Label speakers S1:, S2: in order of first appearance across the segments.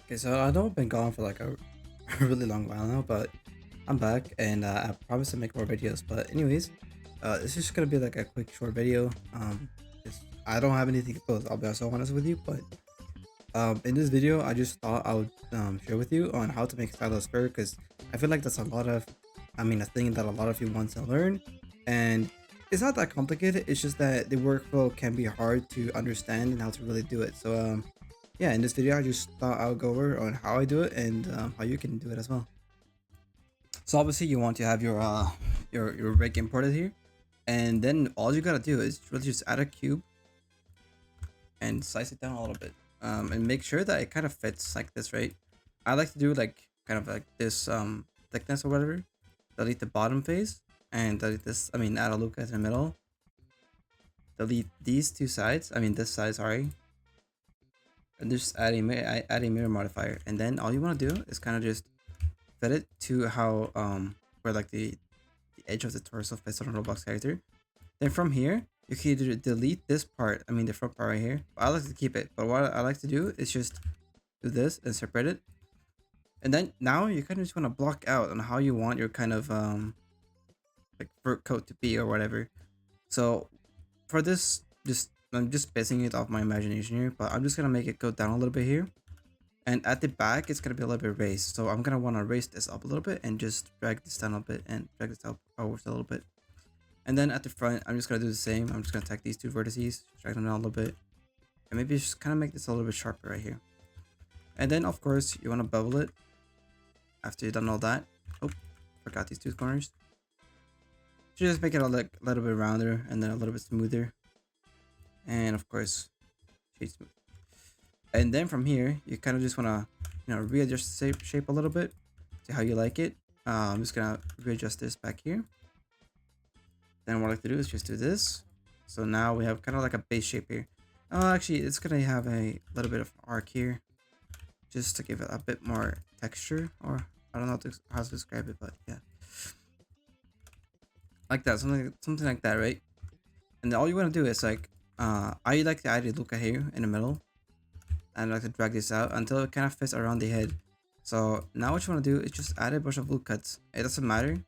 S1: Okay, so I know I've been gone for like a, a really long while now, but I'm back and I promise to make more videos. But anyways, it's just gonna be like a quick short video. I don't have anything to post. I'll be so honest with you, but in this video, I just thought I would share with you on how to make stylus fur because I feel like that's a thing that a lot of you want to learn, and it's not that complicated. It's just that the workflow can be hard to understand and how to really do it. So yeah, in this video, I just thought I would go over on how I do it and how you can do it as well. So obviously, you want to have your rig imported here, and then all you gotta do is really just add a cube and slice it down a little bit, and make sure that it kind of fits like this, right? I like to do like kind of like this thickness or whatever. Delete the bottom face and delete this. I mean, add a loop in the middle. Delete these two sides. I mean, this side, sorry, and just add a mirror modifier, and then all you want to do is kind of just fit it to how where like the edge of the torso fits on a Roblox character. Then from here you can either delete this part, I mean the front part right here, but I like to keep it. But what I like to do is just do this and separate it, and then now you kind of just want to block out on how you want your kind of like fur coat to be or whatever. So for this, just I'm just basing it off my imagination here, but I'm just gonna make it go down a little bit here. And at the back, it's gonna be a little bit raised. So I'm gonna wanna raise this up a little bit and just drag this down a bit and drag this up outwards a little bit. And then at the front, I'm just gonna do the same. I'm just gonna take these two vertices, drag them down a little bit, and maybe just kind of make this a little bit sharper right here. And then of course you wanna bevel it after you've done all that. Oh, forgot these two corners. So just make it a little bit rounder and then a little bit smoother. And of course, shade smooth. And then from here, you kind of just want to, readjust the shape a little bit to how you like it. I'm just going to readjust this back here. Then what I like to do is just do this. So now we have kind of like a base shape here. Oh, actually, it's going to have a little bit of arc here just to give it a bit more texture, or I don't know how to describe it, but yeah. Like that, something like that, right? And then all you want to do is like, I like to add a Luca here in the middle, and I like to drag this out until it kind of fits around the head. So now what you want to do is just add a bunch of loop cuts. It doesn't matter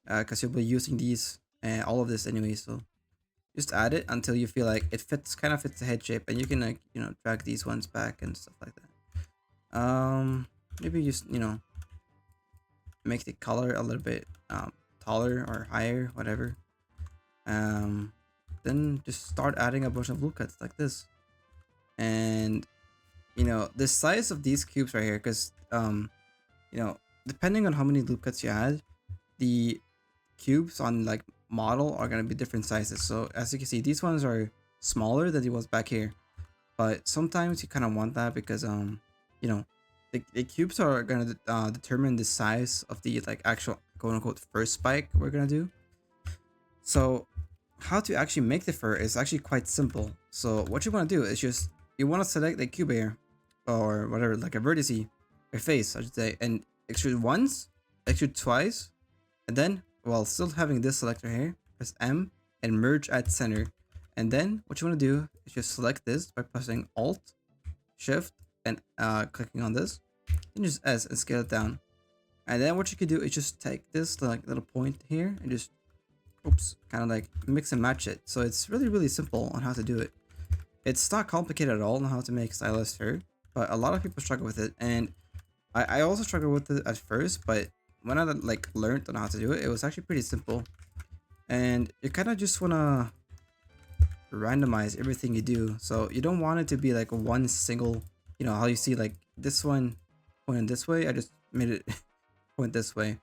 S1: because you'll be using these and all of this anyway. So just add it until you feel like it kind of fits the head shape, and you can like drag these ones back and stuff like that. Maybe just make the color a little bit taller or higher, whatever. Then just start adding a bunch of loop cuts like this. And the size of these cubes right here, because depending on how many loop cuts you add, the cubes on like model are going to be different sizes. So as you can see, these ones are smaller than the ones back here, but sometimes you kind of want that because the cubes are going to determine the size of the like actual quote unquote first spike we're going to do. So how to actually make the fur is actually quite simple. So what you want to do is just you want to select the cube here or whatever, like a vertice or face I should say, and extrude once, extrude twice, and then while still having this selector here, press M and merge at center. And then what you want to do is just select this by pressing Alt Shift and clicking on this, and just S and scale it down. And then what you could do is just take this like little point here and just kind of like mix and match it. So it's really simple on how to do it. It's not complicated at all on how to make stylus fur, but a lot of people struggle with it, and I also struggled with it at first, but when I like learned on how to do it, it was actually pretty simple. And you kind of just want to randomize everything you do, so you don't want it to be like one single, how you see like this one pointing this way, I just made it point this way,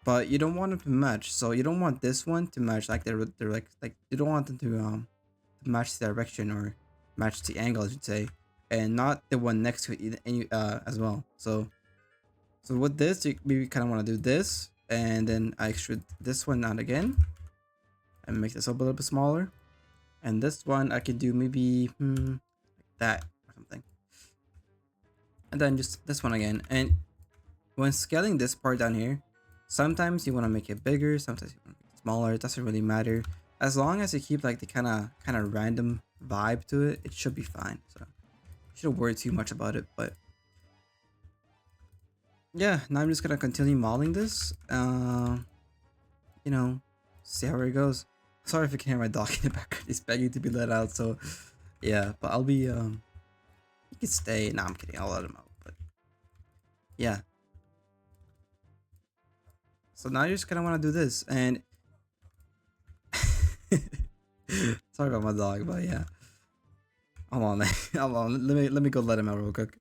S1: but you don't want them to match. So you don't want this one to match like they're like you don't want them to match the direction or match the angle I should say, and not the one next to it as well. So with this you maybe kind of want to do this, and then I extrude this one out again and make this up a little bit smaller, and this one I can do maybe like that or something, and then just this one again. And when scaling this part down here, sometimes you want to make it bigger, sometimes you want to make it smaller. It doesn't really matter, as long as you keep like the kind of random vibe to it. It should be fine. So you shouldn't worry too much about it. But yeah, now I'm just gonna continue modeling this. You know, see how it goes. Sorry if you can hear my dog in the background. He's begging to be let out. So yeah, but I'll be you can stay. Nah, I'm kidding. I'll let him out. But yeah. So now you're just gonna want to do this, and sorry about my dog, but yeah. Hold on, hold on. Let me go let him out real quick.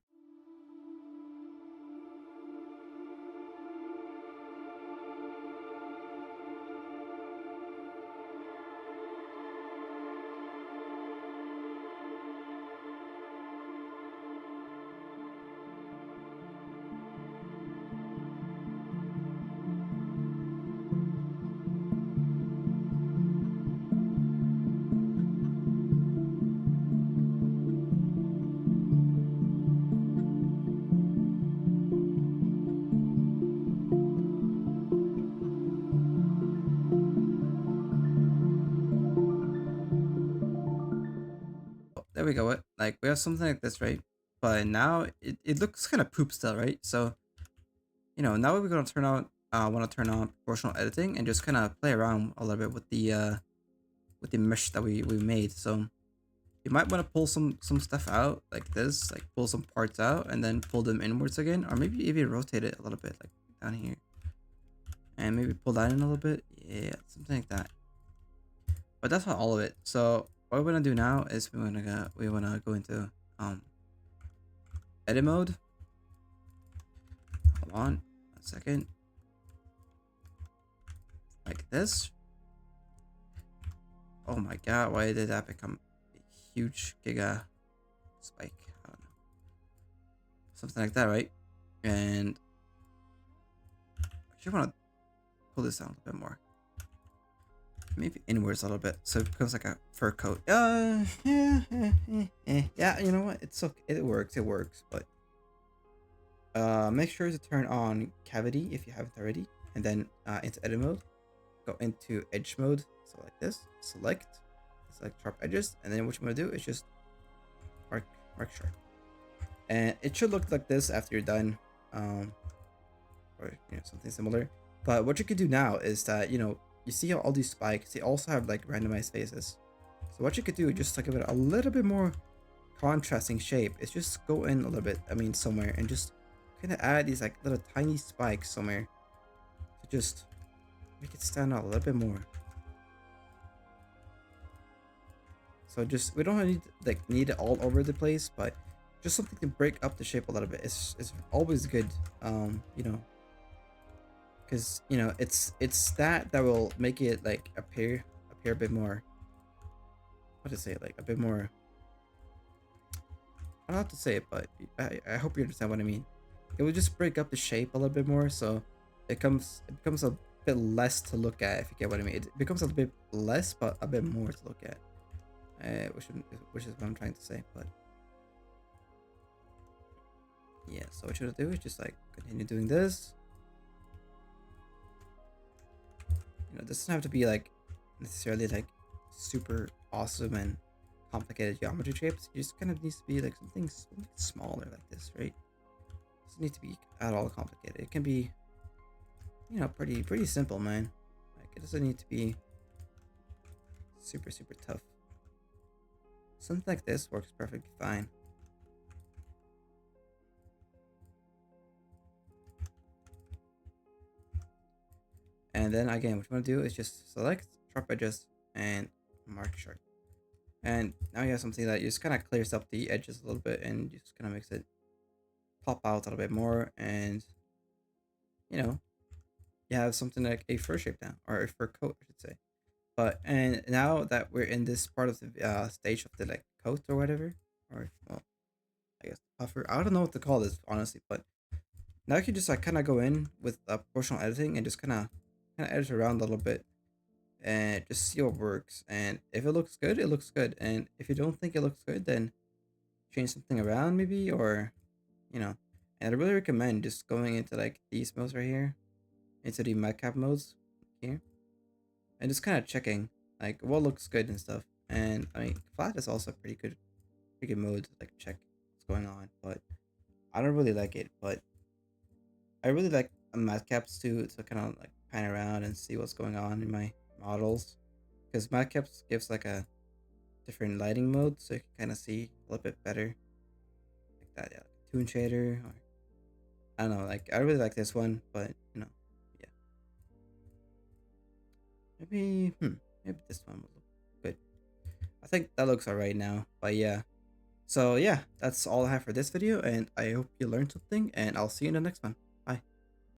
S1: Oh, there we go. Like we have something like this, right? But now it looks kind of poop still, right? So now we're gonna turn on want to turn on proportional editing and just kind of play around a little bit with the mesh that we made. So you might want to pull some stuff out like this, like pull some parts out and then pull them inwards again, or maybe even rotate it a little bit, like down here, and maybe pull that in a little bit. Yeah, something like that. But that's not all of it. So what we're gonna do now is we wanna go into um edit mode. Hold on a second, like this. Oh my god, why did that become a huge giga spike? I don't know, something like that, right? And I actually want to pull this down a little bit more, maybe inwards a little bit, so it becomes like a fur coat. Yeah. You know what? It's okay. It works. It works. But make sure to turn on cavity if you haven't already, and then into edit mode, go into edge mode. So like this, select sharp edges, and then what you want to do is just mark sharp, and it should look like this after you're done, or something similar. But what you could do now is that you see how all these spikes, they also have like randomized faces. So what you could do is just like give it a little bit more contrasting shape. Is just go in a little bit, I mean somewhere, and just kind of add these like little tiny spikes somewhere to just make it stand out a little bit more. So just, we don't need it all over the place, but just something to break up the shape a little bit. It's always good, because it's that will make it like appear a bit more, what to say, like a bit more, I don't know how to say it, but I hope you understand what I mean. It will just break up the shape a little bit more, so it becomes a bit less to look at, if you get what I mean. It becomes a bit less, but a bit more to look at, which is what I'm trying to say. But yeah, so what you're gonna do is just like continue doing this. It doesn't have to be like necessarily like super awesome and complicated geometry shapes. It just kind of needs to be like something smaller like this, right? It doesn't need to be at all complicated. It can be, pretty simple, man. Like, it doesn't need to be super tough. Something like this works perfectly fine. And then again, what you want to do is just select sharp edges and mark sharp. And now you have something that just kind of clears up the edges a little bit and just kind of makes it pop out a little bit more. And you know, you have something like a fur shape now, or a fur coat, I should say. But and now that we're in this part of the stage of the like coat or whatever, or well, I guess puffer. I don't know what to call this honestly, but now you can just like kind of go in with proportional editing and just kind of edit around a little bit and just see what works. And if it looks good, it looks good. And if you don't think it looks good, then change something around maybe, or you know. And I really recommend just going into like these modes right here, into the madcap modes here, and just kind of checking like what looks good and stuff. And I mean, flat is also a pretty good mode to like check what's going on, but I don't really like it. But I really like matcaps to kind of like pan around and see what's going on in my models, because matcaps gives like a different lighting mode, so you can kind of see a little bit better like that. Yeah, toon shader, or I don't know. Like I really like this one, but yeah, maybe maybe this one will look good. I think that looks alright now, but yeah. So yeah, that's all I have for this video, and I hope you learned something, and I'll see you in the next one.